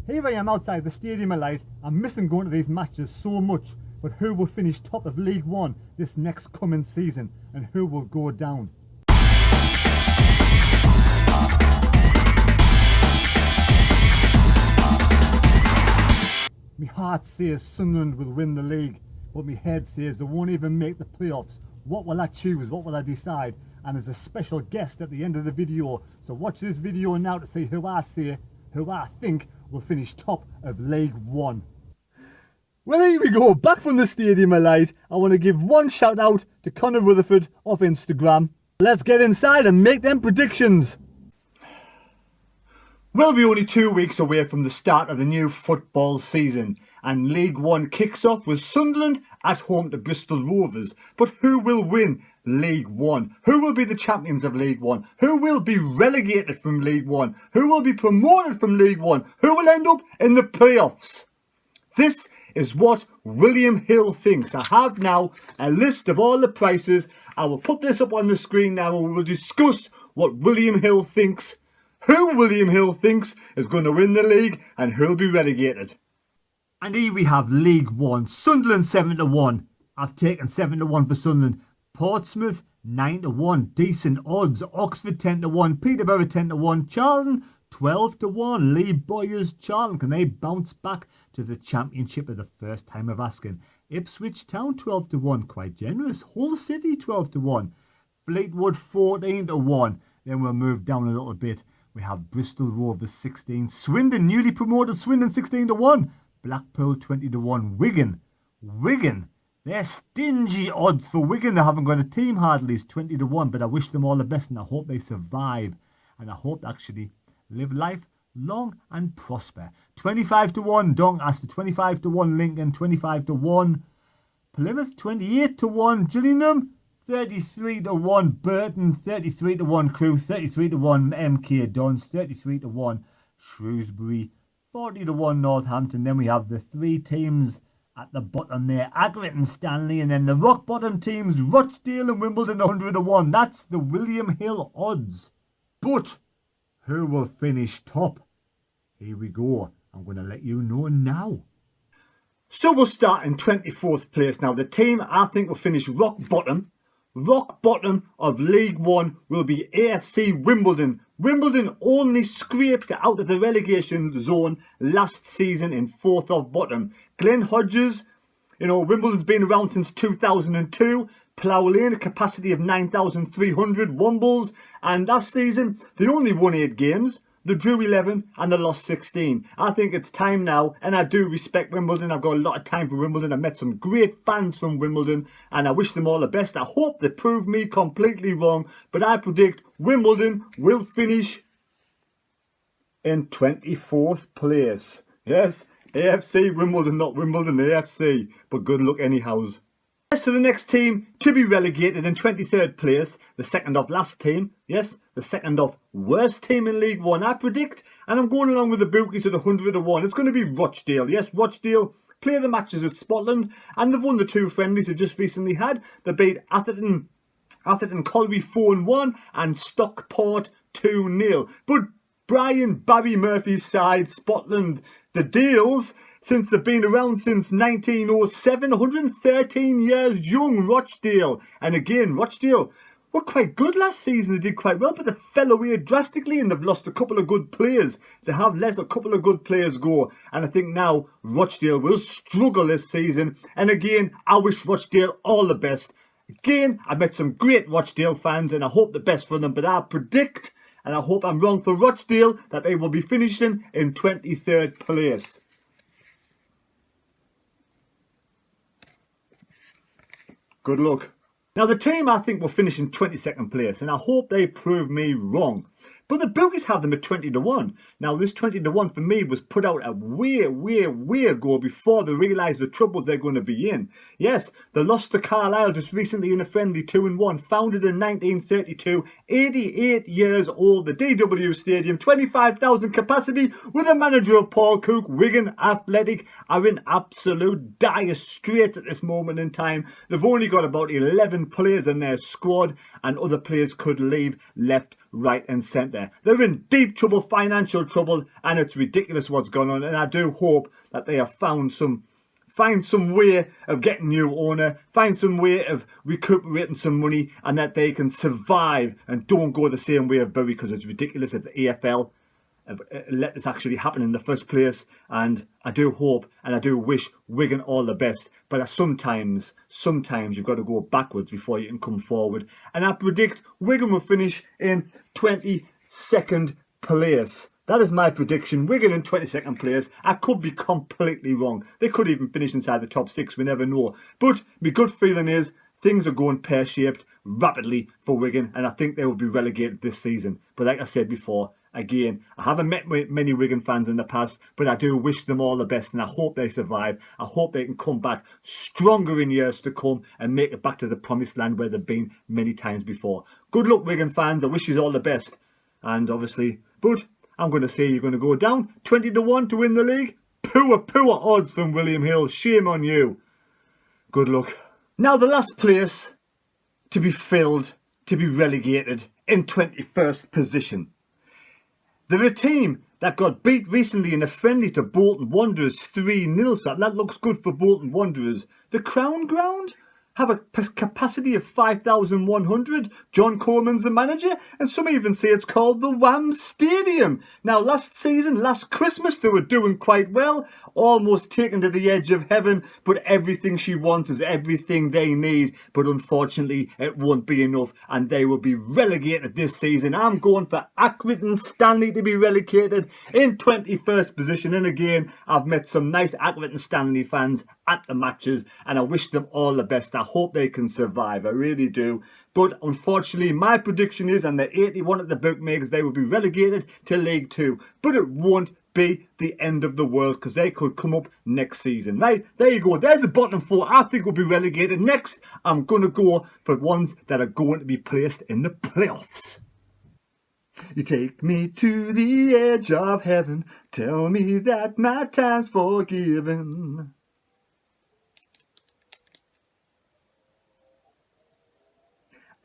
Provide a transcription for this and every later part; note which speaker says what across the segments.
Speaker 1: Here I am outside the Stadium of Light. I'm missing going to these matches so much, but who will finish top of League One this next coming season and who will go down? My heart says Sunderland will win the league, but my head says they won't even make the playoffs. What will I choose? What will I decide? And there's a special guest at the end of the video, so watch this video now to see who I think will finish top of League One. Well, here we go, back from the Stadium of Light. I want to give one shout out to Connor Rutherford off Instagram. Let's get inside and make them predictions. We'll be only 2 weeks away from the start of the new football season, and League One kicks off with Sunderland at home to Bristol Rovers. But who will win League One? Who will be the champions of League One? Who will be relegated from League One? Who will be promoted from League One? Who will end up in the playoffs? This is what William Hill thinks. I have now a list of all the prices. I will put this up on the screen now and we will discuss what William Hill thinks, who William Hill thinks is going to win the league and who'll be relegated. And here we have League One. Sunderland 7-1. I've taken 7-1 for Sunderland. Portsmouth 9-1. Decent odds. Oxford 10-1. Peterborough 10-1. Charlton 12-1. Lee Boyers Charlton. Can they bounce back to the championship at the first time of asking? Ipswich Town 12-1. Quite generous. Hull City 12-1. Fleetwood 14-1. Then we'll move down a little bit. We have Bristol Rovers 16. Swindon, newly promoted Swindon 16-1. Blackpool 20-1. Wigan. They're stingy odds for Wigan. They haven't got a team hardly. It's 20-1. But I wish them all the best and I hope they survive. And I hope they actually live life long and prosper. 25-1 Doncaster. 25-1 Lincoln. 25-1 Plymouth. 28-1 Gillingham. 33-1 Burton, 33-1 Crewe, 33-1 MK Dons, 33-1 Shrewsbury, 40-1 Northampton. Then we have the three teams at the bottom there, Accrington, Stanley, and then the rock bottom teams, Rochdale and Wimbledon, 100-1. That's the William Hill odds. But who will finish top? Here we go. I'm going to let you know now. So we'll start in 24th place. Now the team I think will finish rock bottom of League One will be Afc Wimbledon. Wimbledon only scraped out of the relegation zone last season in 4th of bottom. Glenn Hodges, Wimbledon's been around since 2002. Plough Lane, a capacity of 9,300 Wombles. And last season, they only won 8 games. They drew 11 and they lost 16. I think it's time now, and I do respect Wimbledon. I've got a lot of time for Wimbledon. I've met some great fans from Wimbledon and I wish them all the best. I hope they prove me completely wrong, but I predict Wimbledon will finish in 24th place. Yes, AFC Wimbledon, not Wimbledon AFC, but good luck anyhow. So the next team to be relegated in 23rd place, the second of last team, yes, the second of worst team in League One, I predict, and I'm going along with the Bookies at 100-1. It's going to be Rochdale. Yes, Rochdale play the matches at Scotland, and they've won the 2 friendlies they just recently had. They beat Atherton Colliery 4-1 and Stockport 2-0. But Barry Murphy's side, Scotland, the Dales, since they've been around since 1907, 113 years young, Rochdale. And again, Rochdale were quite good last season. They did quite well, but they fell away drastically and they've lost a couple of good players. They have let a couple of good players go. And I think now Rochdale will struggle this season. And again, I wish Rochdale all the best. Again, I've met some great Rochdale fans and I hope the best for them. But I predict, and I hope I'm wrong for Rochdale, that they will be finishing in 23rd place. Good luck. Now the team I think will finish in 22nd place and I hope they prove me wrong. But the Bookies have them at 20-1. Now this 20-1 for me was put out a way ago before they realised the troubles they're going to be in. Yes, they lost to Carlisle just recently in a friendly 2-1. Founded in 1932, 88 years old, the DW Stadium, 25,000 capacity with a manager of Paul Cook. Wigan Athletic are in absolute dire straits at this moment in time. They've only got about 11 players in their squad and other players could leave left, right and centre. They're in deep trouble, financial trouble, and it's ridiculous what's gone on. And I do hope that they have find some way of getting new owner, find some way of recuperating some money, and that they can survive and don't go the same way of Bury, because it's ridiculous that the AFL let this actually happen in the first place. And I do hope and I do wish Wigan all the best, but sometimes you've got to go backwards before you can come forward. And I predict Wigan will finish in 22nd place. That is my prediction. Wigan in 22nd place. I could be completely wrong. They could even finish inside the top 6. We never know. But my good feeling is things are going pear-shaped rapidly for Wigan, and I think they will be relegated this season. But like I said before, again, I haven't met many Wigan fans in the past, but I do wish them all the best, and I hope they survive. I hope they can come back stronger in years to come and make it back to the promised land where they've been many times before. Good luck, Wigan fans. I wish you all the best. And obviously, but I'm going to say you're going to go down 20-1 to win the league. Poor odds from William Hill. Shame on you. Good luck. Now the last place to be filled, to be relegated in 21st position. They're a team that got beat recently in a friendly to Bolton Wanderers 3-0. So that looks good for Bolton Wanderers. The Crown Ground have a capacity of 5,100. John Coleman's the manager, and some even say it's called the Wham Stadium. Now, last Christmas, they were doing quite well, almost taken to the edge of heaven, but everything she wants is everything they need. But unfortunately, it won't be enough, and they will be relegated this season. I'm going for Accrington Stanley to be relegated in 21st position. And again, I've met some nice Accrington Stanley fans at the matches, and I wish them all the best. I hope they can survive, I really do. But unfortunately, my prediction is, and the 81 at the bookmakers, they will be relegated to League 2. But it won't be the end of the world, because they could come up next season. Right, there you go. There's the bottom 4 I think will be relegated. Next, I'm going to go for ones that are going to be placed in the playoffs. You take me to the edge of heaven, tell me that my time's forgiven.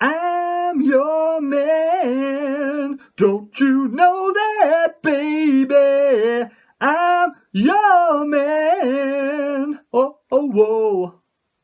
Speaker 1: I'm your man, don't you know that, baby? I'm your man. Oh.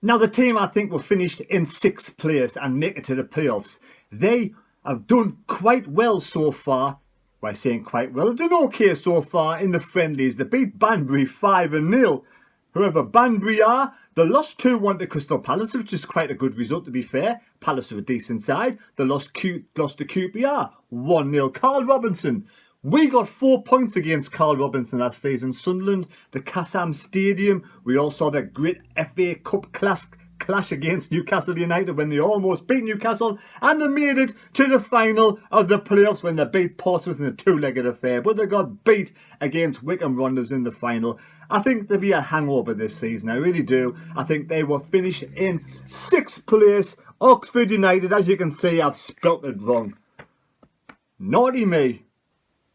Speaker 1: Now the team I think will finish in 6th place and make it to the playoffs. They have done quite well so far. By saying quite well, they've done okay so far in the friendlies. They beat Banbury 5-0. Whoever Banbury are, they lost 2-1 to Crystal Palace, which is quite a good result to be fair. Palace are a decent side. They lost to QPR 1-0. Carl Robinson. We got 4 points against Carl Robinson last season. Sunderland, the Kassam Stadium. We all saw that great FA Cup clash against Newcastle United when they almost beat Newcastle, and they made it to the final of the playoffs when they beat Portsmouth in a 2-legged affair, but they got beat against Wycombe Wanderers in the final. I think there'll be a hangover this season, I really do. I think they will finish in 6th place. Oxford United, as you can see, I've spelt it wrong. Naughty me.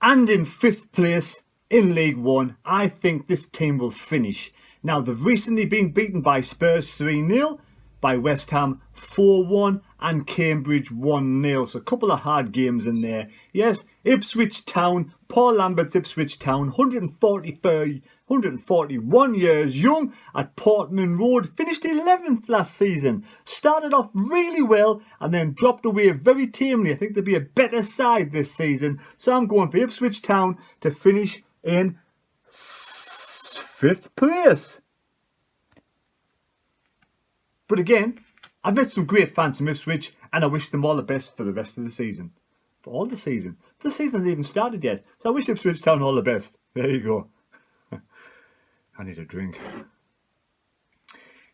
Speaker 1: And in 5th place in League 1, I think this team will finish. Now, they've recently been beaten by Spurs 3-0, by West Ham 4-1 and Cambridge 1-0. So a couple of hard games in there. Yes, Ipswich Town, Paul Lambert's Ipswich Town, 141 years young at Portman Road, finished 11th last season. Started off really well and then dropped away very tamely. I think they'll be a better side this season. So I'm going for Ipswich Town to finish in 5th place. But again, I've met some great fans from Ipswich and I wish them all the best for the rest of the season. For all the season. The season hasn't even started yet. So I wish Ipswich Town all the best. There you go. I need a drink.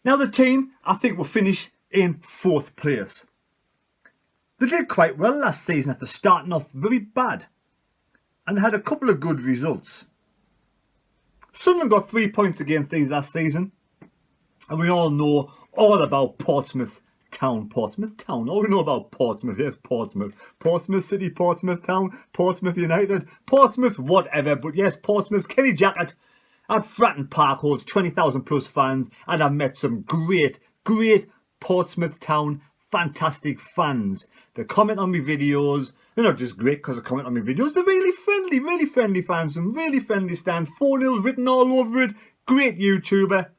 Speaker 1: Now the team, I think, will finish in 4th place. They did quite well last season after starting off very bad. And they had a couple of good results. Sunderland got 3 points against these last season. And we all know all about Portsmouth Town. Portsmouth Town. All we know about Portsmouth. Yes, Portsmouth. Portsmouth City, Portsmouth Town, Portsmouth United, Portsmouth whatever. But yes, Portsmouth's Kenny Jackett at Fratton Park holds 20,000 plus fans. And I've met some great Portsmouth Town fantastic fans. They comment on my videos. They're not just great because they comment on my videos. They're really friendly fans. Some really friendly stands. 4-0 written all over it. Great YouTuber.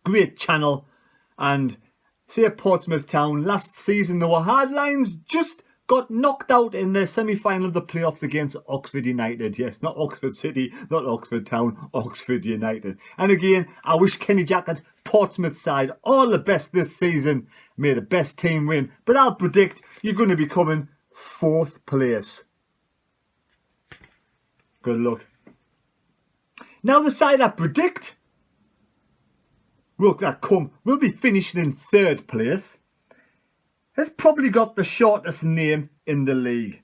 Speaker 1: Great channel. And say Portsmouth Town, last season they were hardlines, just got knocked out in the semi-final of the playoffs against Oxford United. Yes, not Oxford City, not Oxford Town, Oxford United. And again, I wish Kenny Jackett, Portsmouth side, all the best this season. May the best team win. But I'll predict you're going to be coming 4th place. Good luck. Now the side I predict will be finishing in 3rd place. Has probably got the shortest name in the league,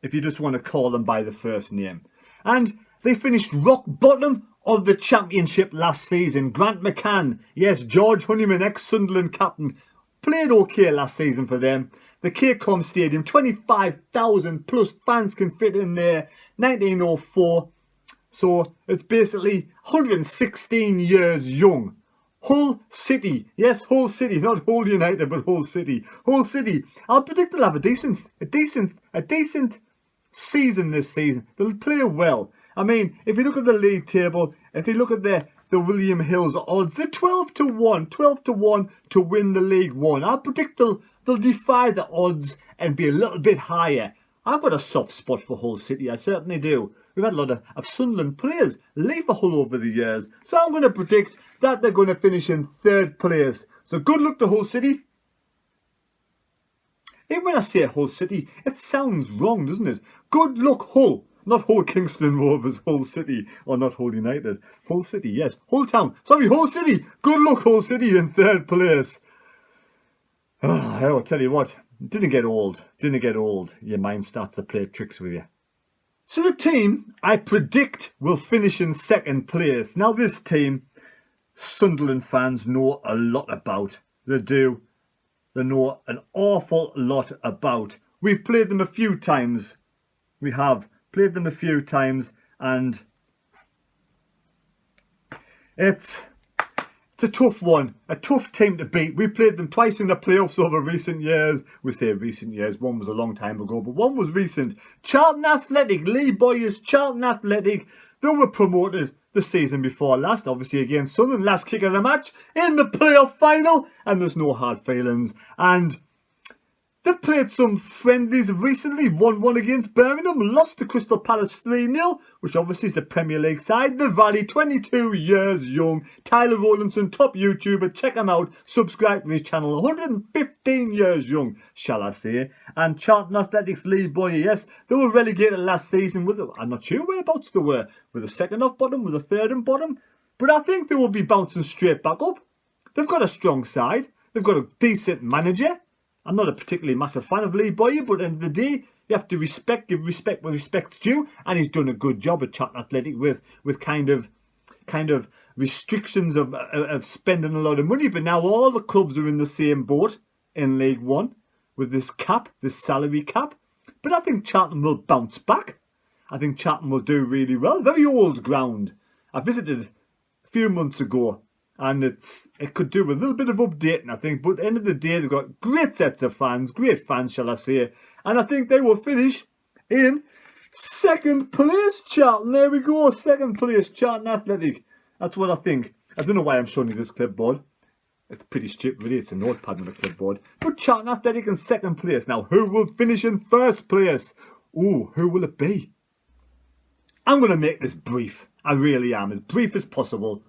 Speaker 1: if you just want to call them by the first name. And they finished rock bottom of the championship last season. Grant McCann, yes, George Honeyman, ex-Sunderland captain, played okay last season for them. The K-Com Stadium, 25,000 plus fans can fit in there, 1904. So it's basically 116 years young. Hull City, yes, Hull City, not Hull United, but Hull City. Hull City, I predict they'll have a decent season this season. They'll play well. I mean, if you look at the league table, if you look at the William Hill's odds, they're 12 to 1 to win the League One. I predict they'll defy the odds and be a little bit higher. I've got a soft spot for Hull City, I certainly do. We've had a lot of Sunderland players leave for Hull over the years. So I'm going to predict that they're going to finish in 3rd place. So good luck to Hull City. Even when I say Hull City, it sounds wrong, doesn't it? Good luck, Hull. Not Hull Kingston Rovers, Hull City. Or not Hull United. Hull City, yes. Hull Town. Sorry, Hull City. Good luck, Hull City in 3rd place. I'll tell you what. Didn't get old. Your mind starts to play tricks with you. So the team I predict will finish in 2nd place. Now this team, Sunderland fans know a lot about. They do. They know an awful lot about. We've played them a few times. We have played them a few times, and it's a tough one. A tough team to beat. We played them twice in the playoffs over recent years. We say recent years. One was a long time ago, but one was recent. Charlton Athletic, Lee Boyers, Charlton Athletic. They were promoted the season before last, obviously against Sunderland. Last kick of the match in the playoff final. And there's no hard feelings. And they've played some friendlies recently. 1-1 against Birmingham. Lost to Crystal Palace 3-0, which obviously is the Premier League side. The Valley, 22 years young. Tyler Rowlandson, top YouTuber. Check him out. Subscribe to his channel. 115 years young, shall I say. And Charlton Athletics Lee Boyer. Yes, they were relegated last season. I'm not sure whereabouts they were. With a 2nd off bottom, with a 3rd and bottom. But I think they will be bouncing straight back up. They've got a strong side. They've got a decent manager. I'm not a particularly massive fan of Lee Boyer, but at the end of the day, you have to give respect where respect's due, and he's done a good job at Charlton Athletic with kind of restrictions of spending a lot of money. But now all the clubs are in the same boat in League One with this cap, this salary cap. But I think Charlton will bounce back. I think Charlton will do really well. Very old ground. I visited a few months ago. And it could do with a little bit of updating, I think. But at the end of the day, they've got great sets of fans. Great fans, shall I say. And I think they will finish in 2nd place, Charlton. There we go. 2nd place, Charlton Athletic. That's what I think. I don't know why I'm showing you this clipboard. It's pretty stupid, really. It's a notepad with a clipboard. But Charlton Athletic in 2nd place. Now, who will finish in 1st place? Ooh, who will it be? I'm going to make this brief. I really am. As brief as possible.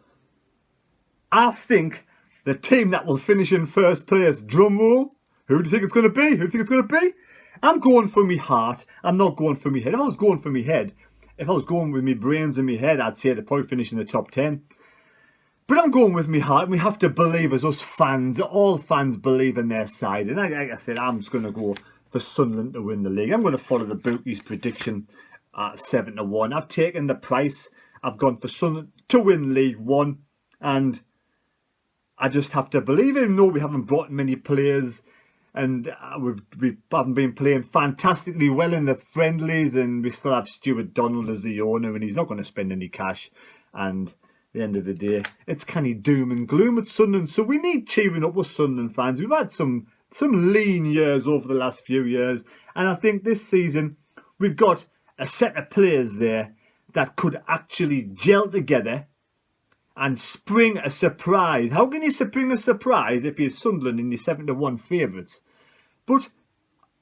Speaker 1: I think the team that will finish in 1st place, drum roll, who do you think it's going to be? Who do you think it's going to be? I'm going for my heart. I'm not going for my head. If I was going for my head, if I was going with my brains and my head, I'd say they'd probably finish in the top 10. But I'm going with my heart. We have to believe as us fans. All fans believe in their side. And like I said, I'm just going to go for Sunderland to win the league. I'm going to follow the Bookies prediction at 7-1. I've taken the price. I've gone for Sunderland to win League One. And I just have to believe it, even though we haven't brought many players and we haven't been playing fantastically well in the friendlies, and we still have Stuart Donald as the owner, and he's not going to spend any cash. And the end of the day, it's kind of doom and gloom at Sunderland. So we need cheering up with Sunderland fans. We've had some lean years over the last few years. And I think this season we've got a set of players there that could actually gel together and spring a surprise. How can you spring a surprise if you're Sunderland and you're 7-1 favourites? But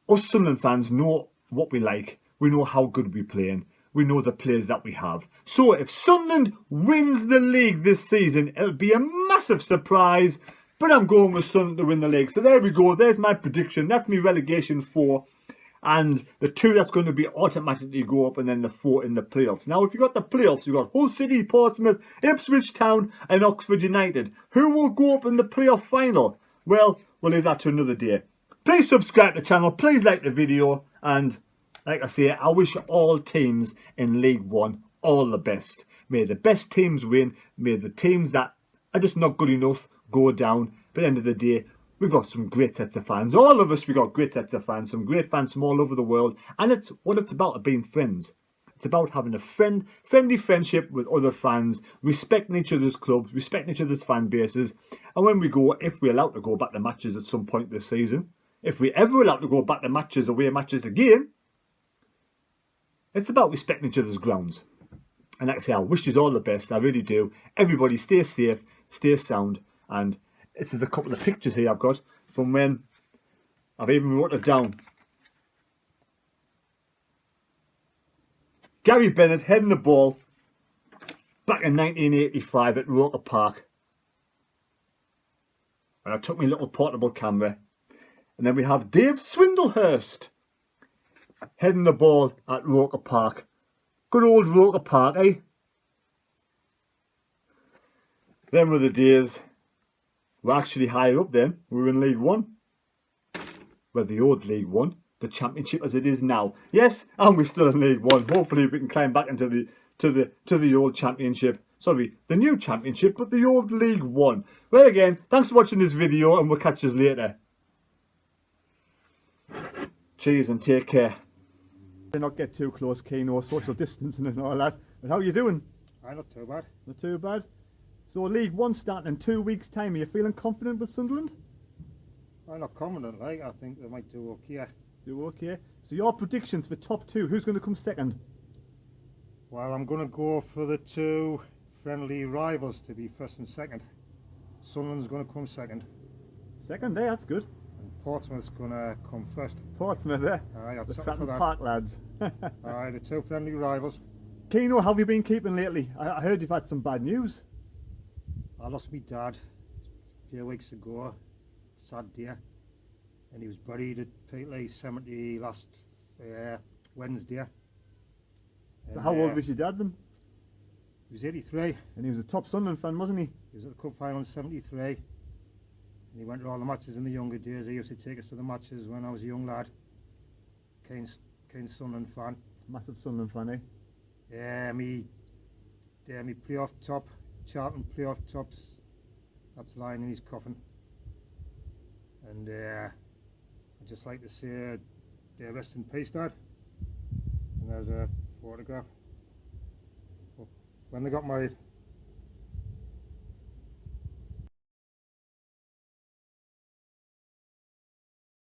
Speaker 1: us Sunderland fans know what we like. We know how good we're playing. We know the players that we have. So if Sunderland wins the league this season, it'll be a massive surprise. But I'm going with Sunderland to win the league. So there we go. There's my prediction. That's my relegation 4. And the 2 that's going to be automatically go up, and then the 4 in the playoffs. Now, if you've got the playoffs, you've got Hull City, Portsmouth, Ipswich Town and Oxford United. Who will go up in the playoff final? Well, we'll leave that to another day. Please subscribe to the channel. Please like the video. And like I say, I wish all teams in League One all the best. May the best teams win. May the teams that are just not good enough go down. But at the end of the day, we've got some great sets of fans. All of us, we've got great sets of fans. Some great fans from all over the world. And it's what it's about, being friends. It's about having a friendly friendship with other fans, respecting each other's clubs, respecting each other's fan bases. And when we go, if we're allowed to go back to matches at some point this season, if we're ever allowed to go back to matches, away matches again, it's about respecting each other's grounds. And like I say, I wish you all the best. I really do. Everybody stay safe, stay sound. And this is a couple of pictures here I've got from when I've even wrote it down. Gary Bennett heading the ball back in 1985 at Roker Park. And I took my little portable camera. And then we have Dave Swindlehurst heading the ball at Roker Park. Good old Roker Park, eh? Them were the days. We're actually higher up then. We were in League One. Well, the old League One. The Championship as it is now. Yes, and we're still in League One. Hopefully we can climb back into the old Championship. Sorry, the new Championship, but the old League One. Well, again, thanks for watching this video, and we'll catch you later. Cheers and take care. Not get too close, Keno, social distancing and all that. But how are you doing?
Speaker 2: Not too bad.
Speaker 1: Not too bad. So League One starting in 2 weeks' time. Are you feeling confident with Sunderland?
Speaker 2: I'm not confident, like. I think they might do okay.
Speaker 1: Do okay. So your predictions for top 2, who's going to come second?
Speaker 2: Well, I'm going to go for the 2 friendly rivals to be first and second. Sunderland's going to come second.
Speaker 1: Second, that's good.
Speaker 2: And Portsmouth's going to come first.
Speaker 1: Portsmouth, eh?
Speaker 2: Aye, I'd
Speaker 1: the
Speaker 2: settle for that.
Speaker 1: Park lads.
Speaker 2: Aye, the 2 friendly rivals.
Speaker 1: Keno, how have you been keeping lately? I heard you've had some bad news.
Speaker 2: I lost my dad a few weeks ago. Sad day. And he was buried at Peatley Cemetery last Wednesday.
Speaker 1: So how old was your dad then?
Speaker 2: He was 83.
Speaker 1: And he was a top Sunderland fan, wasn't he?
Speaker 2: He was at the cup final in 73. And he went to all the matches in the younger days. He used to take us to the matches when I was a young lad. Keen Sunderland fan.
Speaker 1: Massive Sunderland fan, eh?
Speaker 2: Yeah, me playoff top, Charlton playoff tops, that's lying in his coffin. And I'd just like to say, rest in peace, Dad. And there's a photograph when they got married.